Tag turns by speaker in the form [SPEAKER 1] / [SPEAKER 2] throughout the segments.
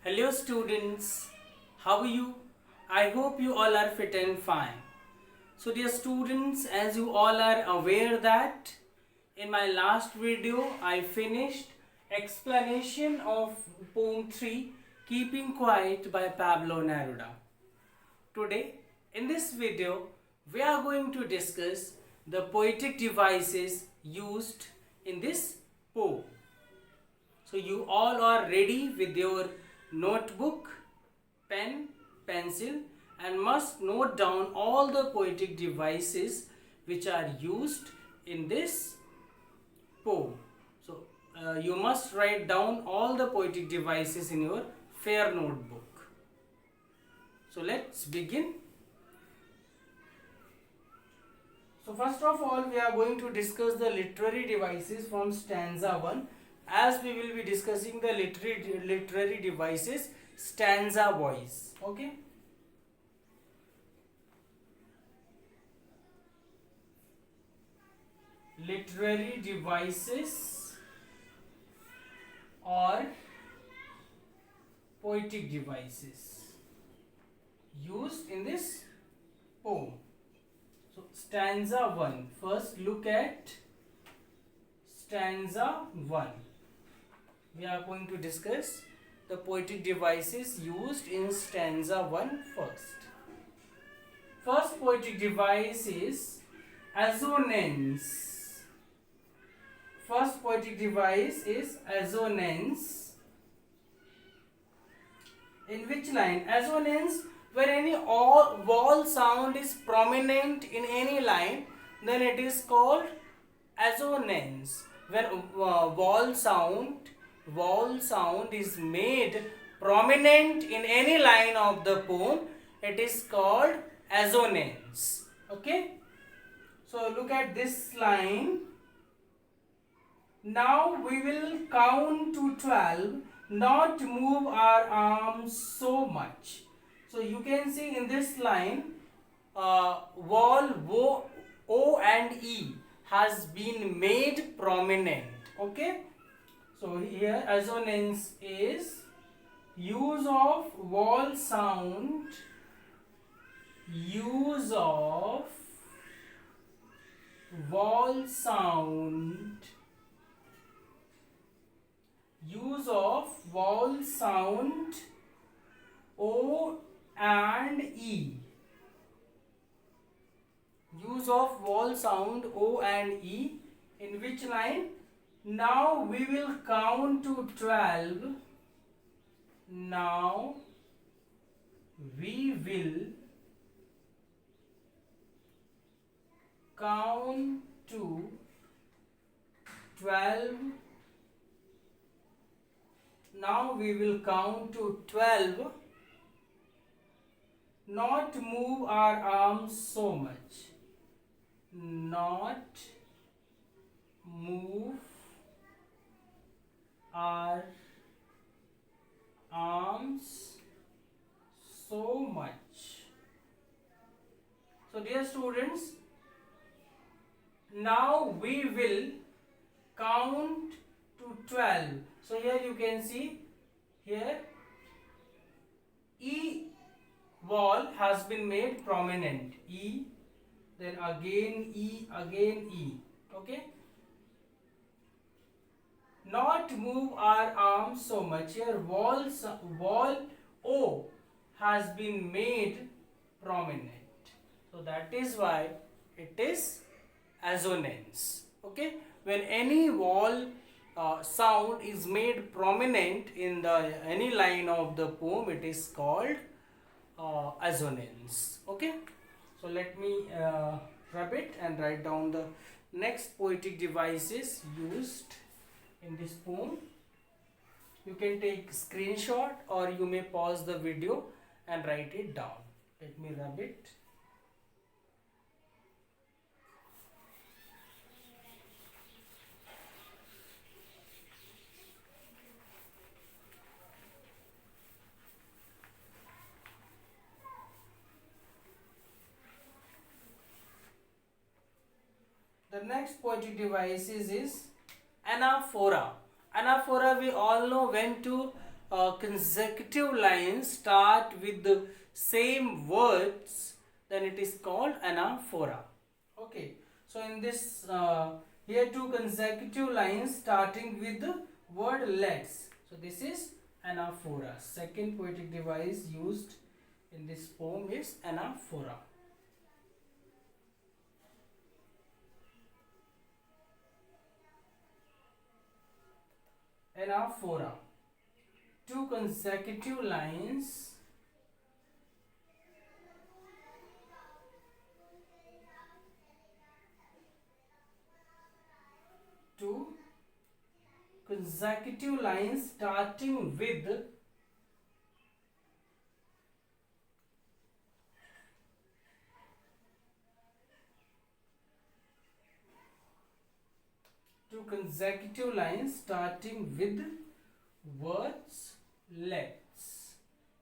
[SPEAKER 1] Hello students, how are you? I hope you all are fit and fine. So dear students, as you all are aware that in my last video I finished explanation of poem 3 Keeping Quiet by Pablo Neruda. Today in this video we are going to discuss the poetic devices used in this poem. So you all are ready with your notebook, pen, pencil and must note down all the poetic devices which are used in this poem. So you must write down all the poetic devices in your fair notebook. So let's begin. So first of all we are going to discuss the literary devices from stanza 1, as we will be discussing the literary devices stanza wise. Okay. Literary devices or poetic devices used in this poem. So stanza 1. First look at stanza 1. We are going to discuss the poetic devices used in stanza 1 first. First poetic device is assonance. First poetic device is assonance. In which line? Assonance, where any vowel sound is prominent in any line, then it is called assonance. When vowel sound is made prominent in any line of the poem, it is called assonance. Okay. So look at this line. Now we will count to 12, not move our arms so much. So you can see in this line, vowel O and E has been made prominent. Okay. So here assonance is use of vowel sound, use of vowel sound, use of vowel sound O and E. Use of vowel sound O and E. In which line? Now we will count to 12. Now we will count to 12. Now we will count to 12. Not move our arms so much. Not move our arms so much. So dear students, now we will count to 12. So here you can see, here E vowel has been made prominent. E, then again E, again E. Okay. Not move our arms so much. Here vowel O has been made prominent. So that is why it is assonance. Okay. When any vowel sound is made prominent in the any line of the poem, it is called assonance. Okay. So let me rub it and write down the next poetic devices used in this poem. You can take screenshot or you may pause the video and write it down. Let me rub it. The next poetic devices is anaphora. Anaphora we all know when to consecutive lines start with the same words, then it is called anaphora. Okay, so in this here two consecutive lines starting with the word let's, so this is anaphora. Second poetic device used in this poem is anaphora. Anaphora, two consecutive lines starting with words let's.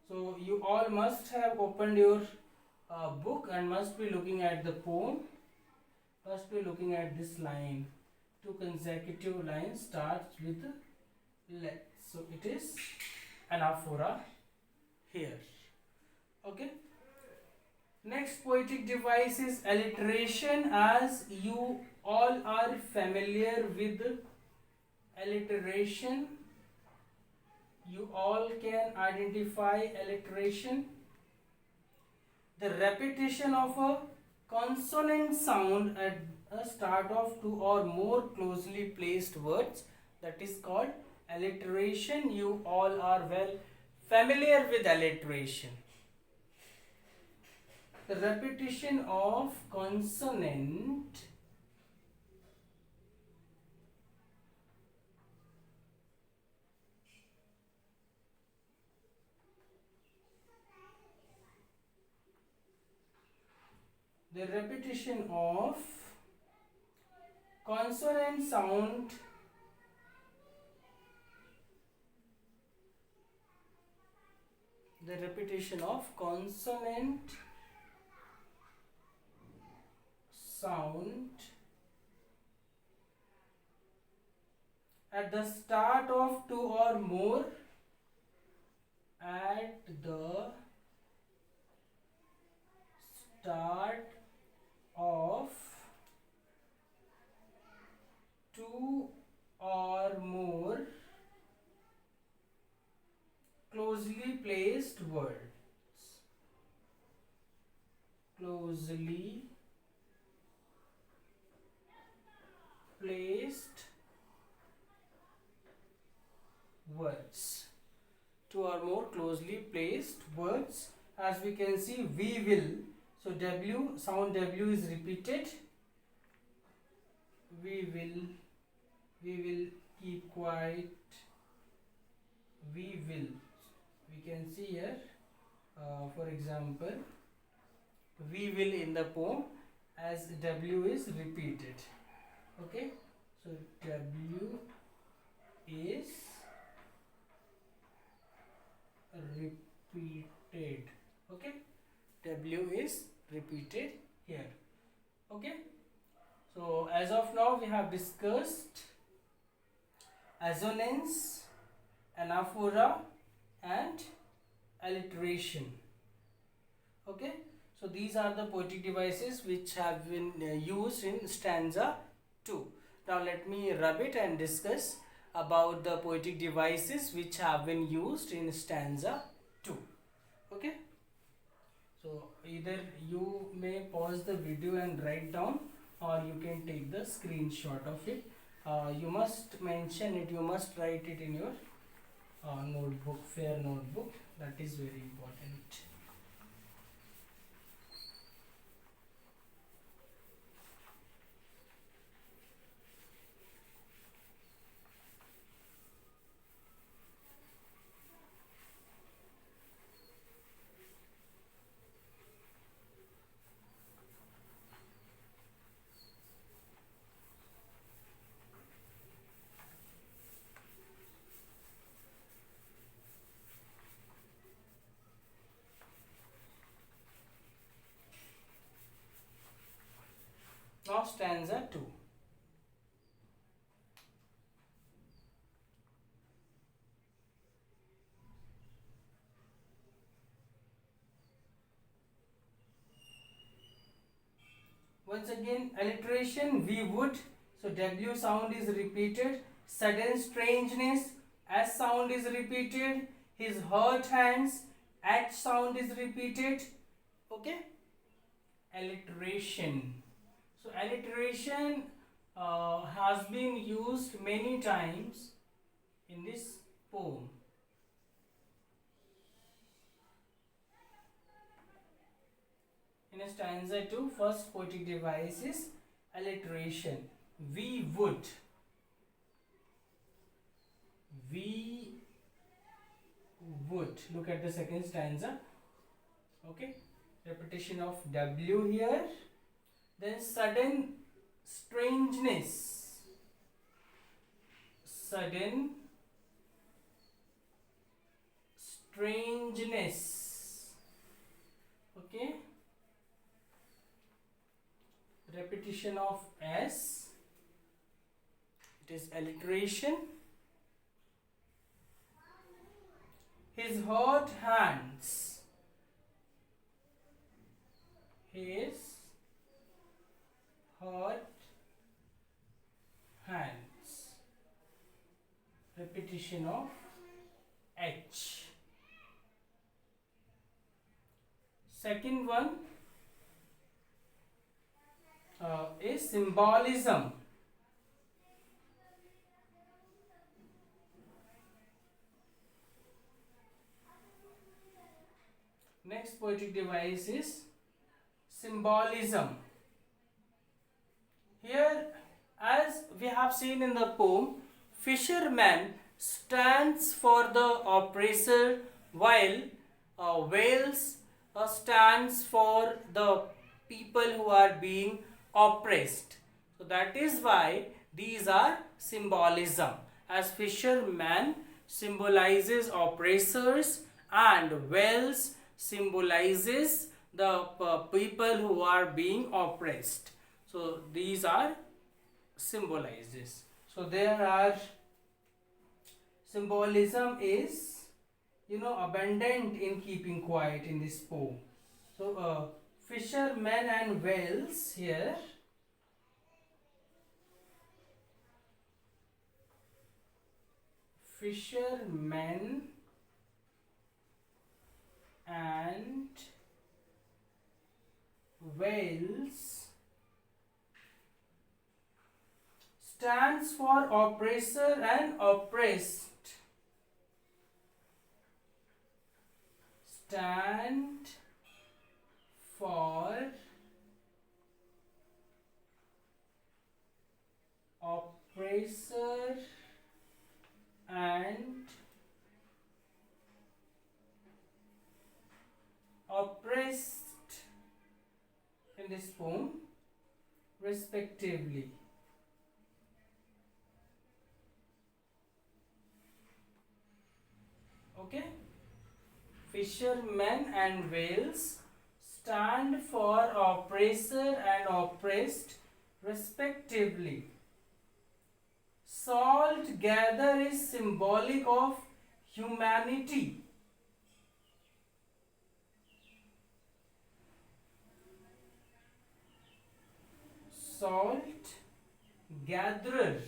[SPEAKER 1] So you all must have opened your book and must be looking at the poem, must be looking at this line. Two consecutive lines starts with let's, so it is anaphora here. Okay, next poetic device is alliteration. As you all are familiar with alliteration, you all can identify alliteration, the repetition of a consonant sound at a start of two or more closely placed words, that is called alliteration. You all are well familiar with alliteration. The repetition of consonant consonant sound at the start of two or more closely placed words. Two or more closely placed words. As we can see, we will. So W, sound W is repeated. We will keep quiet. We will. We can see here, for example, we will in the poem as W is repeated. Okay, so W is repeated. Okay, W is repeated here. Okay, so as of now we have discussed assonance, anaphora and alliteration. Okay, so these are the poetic devices which have been used in stanza 2. Now let me rub it and discuss about the poetic devices which have been used in stanza 2. Okay, so either you may pause the video and write down, or you can take the screenshot of it. You must mention it, you must write it in your notebook, fair notebook. That is very important. Now stanza 2. Once again, alliteration, we would. So W sound is repeated. Sudden strangeness, S sound is repeated. His hurt hands, H sound is repeated. Okay. Alliteration. So alliteration has been used many times in this poem. In stanza 2, first poetic device is alliteration. We would. We would. Look at the second stanza. Okay. Repetition of W here. Then sudden strangeness. Sudden strangeness. Okay. Repetition of S, it is alliteration. His hurt hands, his hurt hands, repetition of H. Second one is symbolism. Next poetic device is symbolism. Here, as we have seen in the poem, fisherman stands for the oppressor, while whales stands for the people who are being oppressed. So that is why these are symbolism, as fisherman symbolizes oppressors and whales symbolizes the people who are being oppressed. So these are symbolizes. So there are symbolism is abundant in keeping quiet in this poem. So fishermen and whales here. Fishermen and whales stands for oppressor and oppressed. Stand for oppressor and oppressed in this poem respectively. Okay. Fishermen and whales stand for oppressor and oppressed respectively. Salt gather is symbolic of humanity. Salt gatherer.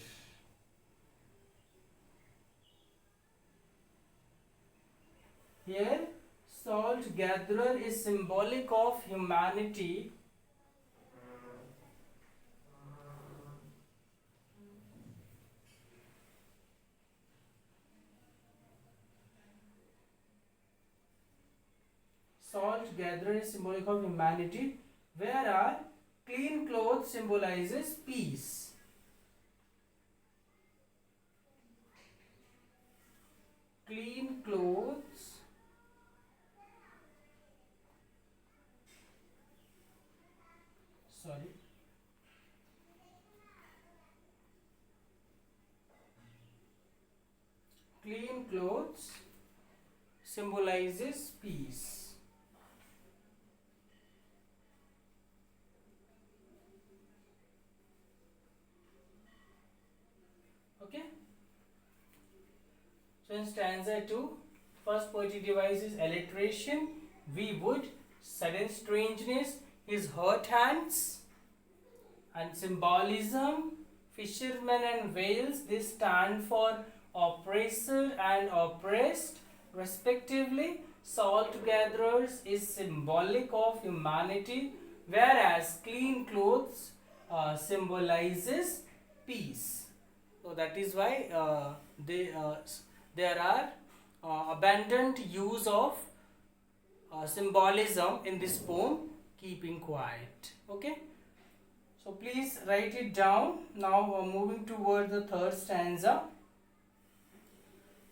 [SPEAKER 1] Here, salt gatherer is symbolic of humanity. Salt gatherer is symbolic of humanity, whereas clean clothes symbolizes peace. Clean clothes clean clothes symbolizes peace. Okay. So in stanza 2, first poetic device is alliteration. We would, sudden strangeness, his hurt hands. And symbolism, fishermen and whales, they stand for oppressor and oppressed respectively. Salt gatherers is symbolic of humanity, whereas clean clothes symbolizes peace. So that is why there are abundant use of symbolism in this poem, Keeping Quiet. Okay, so please write it down. Now moving toward the third stanza.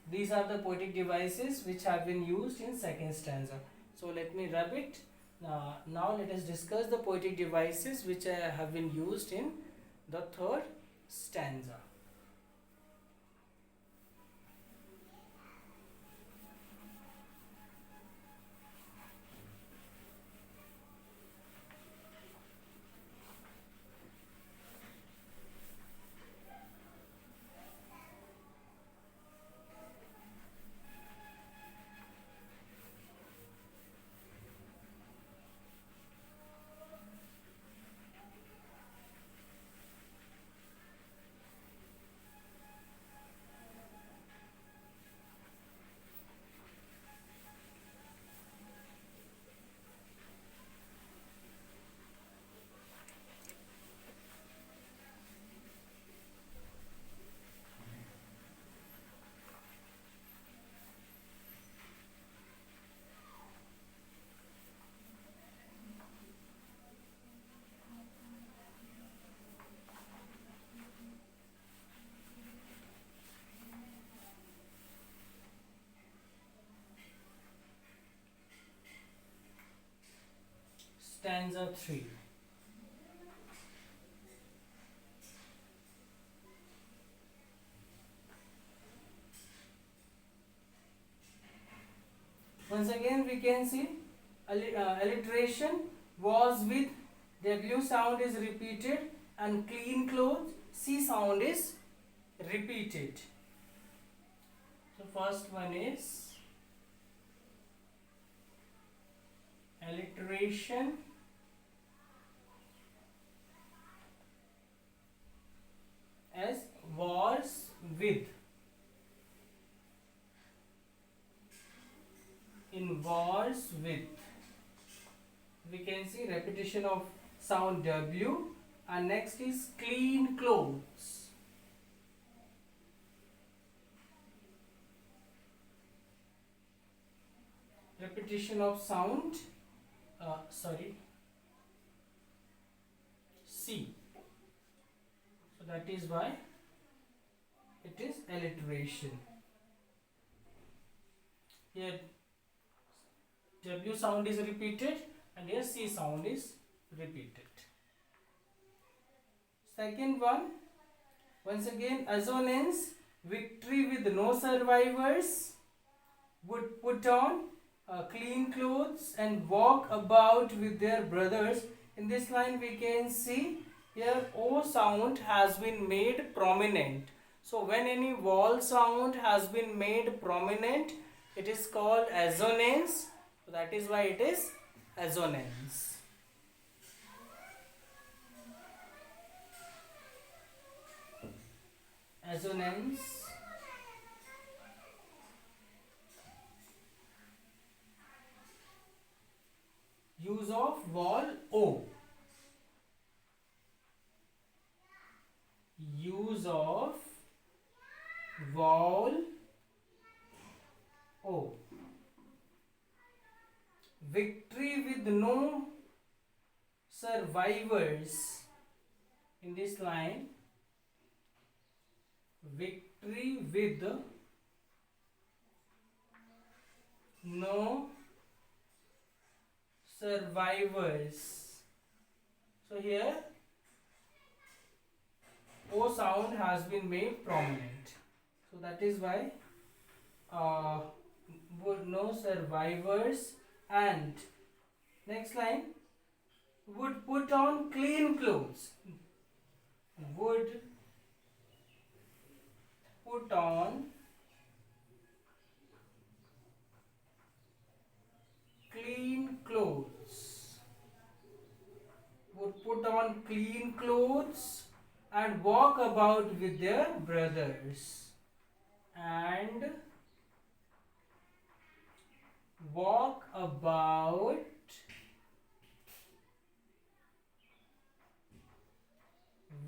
[SPEAKER 1] These are the poetic devices which have been used in second stanza. So let me rub it. Now let us discuss the poetic devices which have been used in the third stanza. Stanza 3. Once again we can see alliteration was with W sound is repeated and clean clothes C sound is repeated. So first one is alliteration as was with. In was with, we can see repetition of sound W, and next is clean clothes. Repetition of sound C. So that is why it is alliteration. Here W sound is repeated and here C sound is repeated. Second one, once again assonance, victory with no survivors, would put on clean clothes and walk about with their brothers. In this line we can see here O sound has been made prominent. So when any vowel sound has been made prominent, it is called assonance. So that is why it is assonance. Assonance. Use of vowel O. Use of vowel O. Victory with no survivors. In this line, victory with no survivors. So here O sound has been made prominent. So that is why would no survivors, and next line, would put on clean clothes. Would put on clean clothes. Would put on clean clothes and walk about with their brothers. And walk about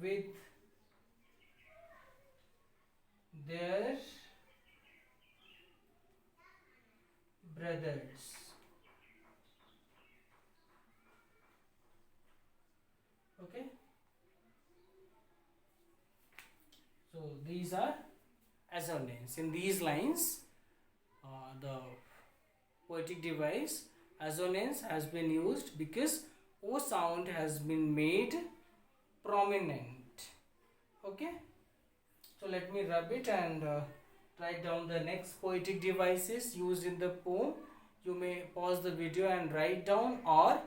[SPEAKER 1] with their brothers. Okay, so these are assonance. In these lines, the poetic device assonance has been used because O sound has been made prominent. Okay, so let me rub it and write down the next poetic devices used in the poem. You may pause the video and write down, or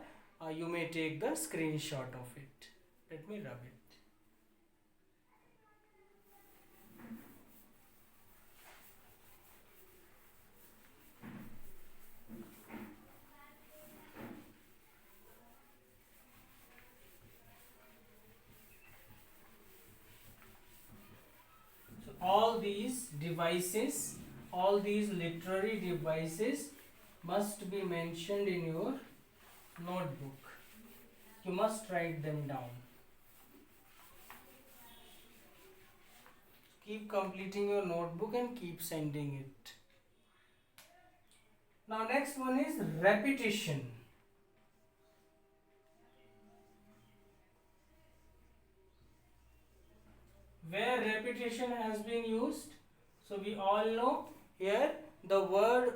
[SPEAKER 1] you may take the screenshot of it. Let me rub it. All these devices, all these literary devices must be mentioned in your notebook. You must write them down. Keep completing your notebook and keep sending it. Now next one is repetition. Where repetition has been used? So we all know here the word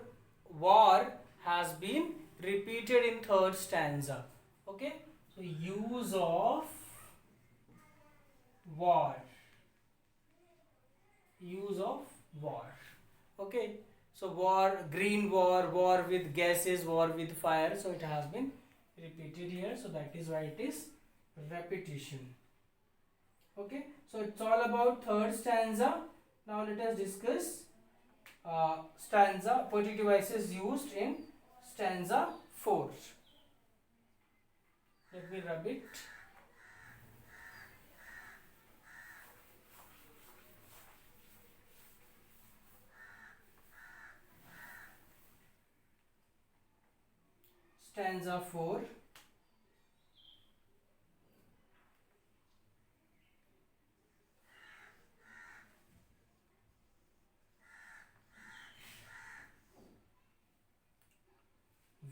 [SPEAKER 1] war has been repeated in third stanza. Okay, so use of war. Use of war. Okay, so war, green war, war with gases, war with fire. So it has been repeated here. So that is why it is repetition. Okay, so it's all about third stanza. Now let us discuss stanza, poetic devices used in stanza 4. Let me rub it. Stanza 4.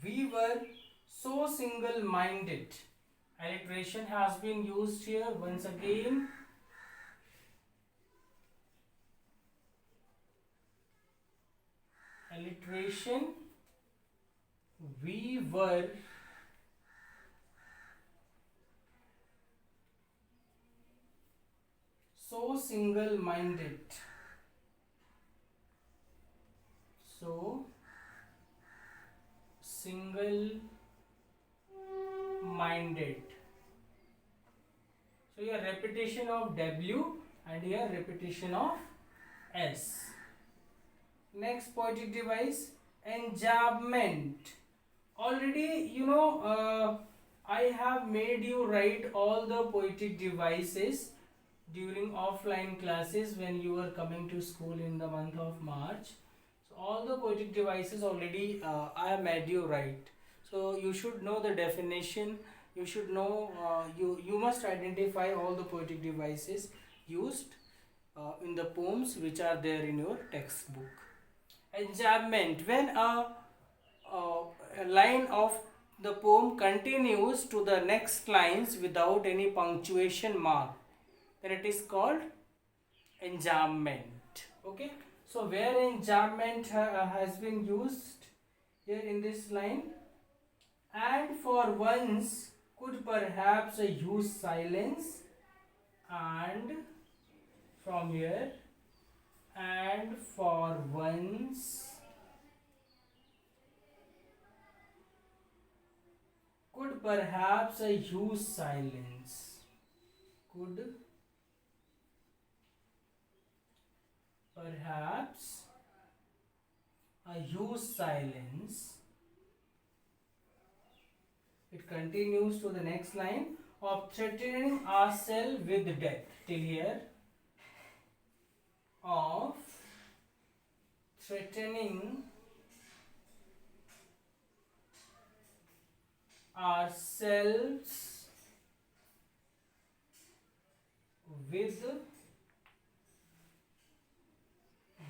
[SPEAKER 1] We were so single-minded. Alliteration has been used here once again. Alliteration. We were so single-minded. So single-minded. So here repetition of W and here repetition of S. Next poetic device, enjambment. Already I have made you write all the poetic devices during offline classes when you were coming to school in the month of March. So all the poetic devices already I have made you write. So you should know the definition. You should know, you must identify all the poetic devices used in the poems which are there in your textbook. Enjambment, when a line of the poem continues to the next lines without any punctuation mark, then it is called enjambment. Okay, so where enjambment has been used here in this line, and for once could perhaps use silence, and from here, and for once could perhaps use silence, could perhaps use silence. It continues to the next line. of threatening ourselves with death. Till here, of threatening ourselves with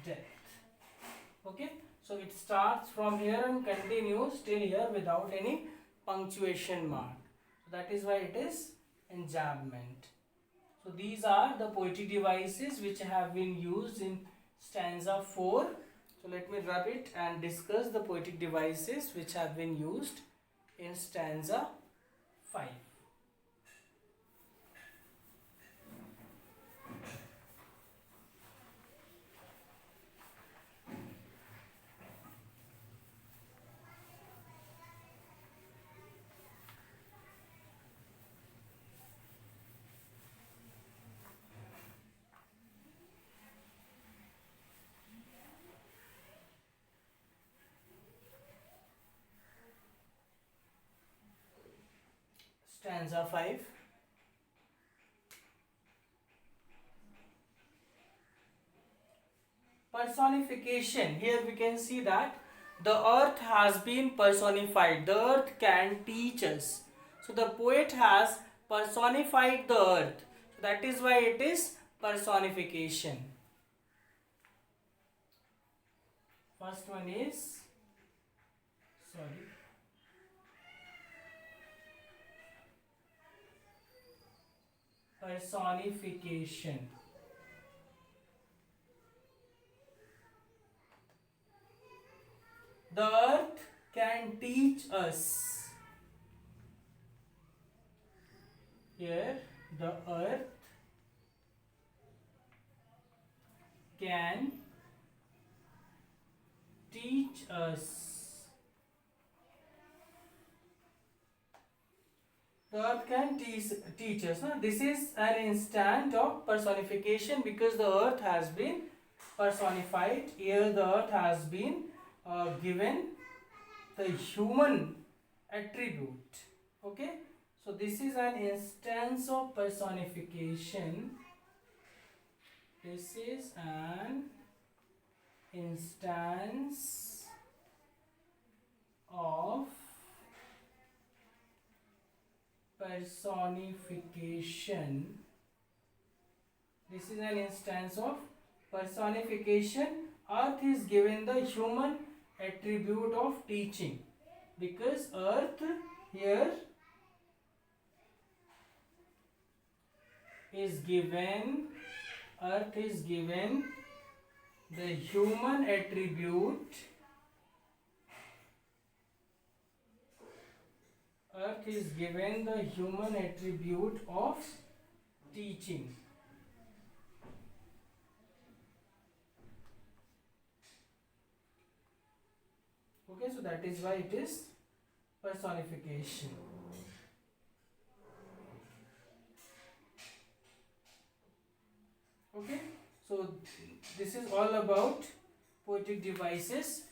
[SPEAKER 1] death. Okay, so it starts from here and continues till here without any punctuation mark. So that is why it is enjambment. So these are the poetic devices which have been used in stanza 4. So let me rub it and discuss the poetic devices which have been used in stanza 5. Stanza 5. Personification. Here we can see that the earth has been personified. The earth can teach us. So the poet has personified the earth. So that is why it is personification. First one is, personification. The earth can teach us. Here, the earth can teach us. The earth can teach us. Huh? This is an instant of personification because the earth has been personified. Here, the earth has been given the human attribute. Okay, so this is an instance of personification. This is an instance of personification. This is an instance of personification. Earth is given the human attribute of teaching because earth here is given the human attribute. Earth is given the human attribute of teaching. Okay, so that is why it is personification. Okay, so this is all about poetic devices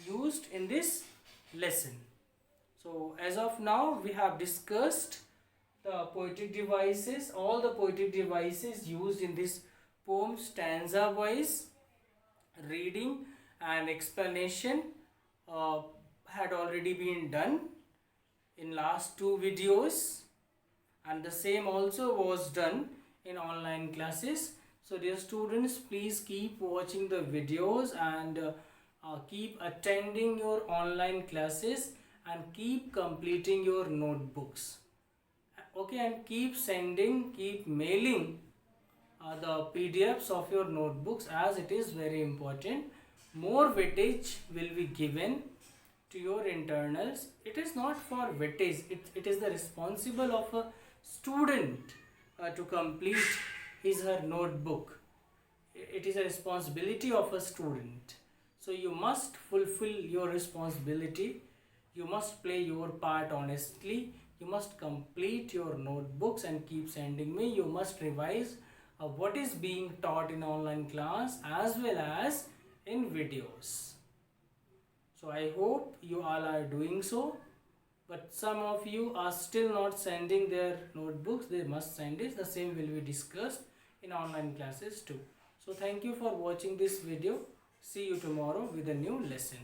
[SPEAKER 1] used in this lesson. So as of now we have discussed the poetic devices, all the poetic devices used in this poem stanza wise. Reading and explanation had already been done in last 2 videos, and the same also was done in online classes. So dear students, please keep watching the videos and keep attending your online classes and keep completing your notebooks. Okay, and keep mailing the PDFs of your notebooks, as it is very important. More weightage will be given to your internals. It is not for weightage, it is the responsible of a student to complete his or her notebook. It is a responsibility of a student. So you must fulfill your responsibility. You must play your part honestly. You must complete your notebooks and keep sending me. You must revise what is being taught in online class as well as in videos. So I hope you all are doing so. but some of you are still not sending their notebooks. They must send it. The same will be discussed in online classes too. So thank you for watching this video. See you tomorrow with a new lesson.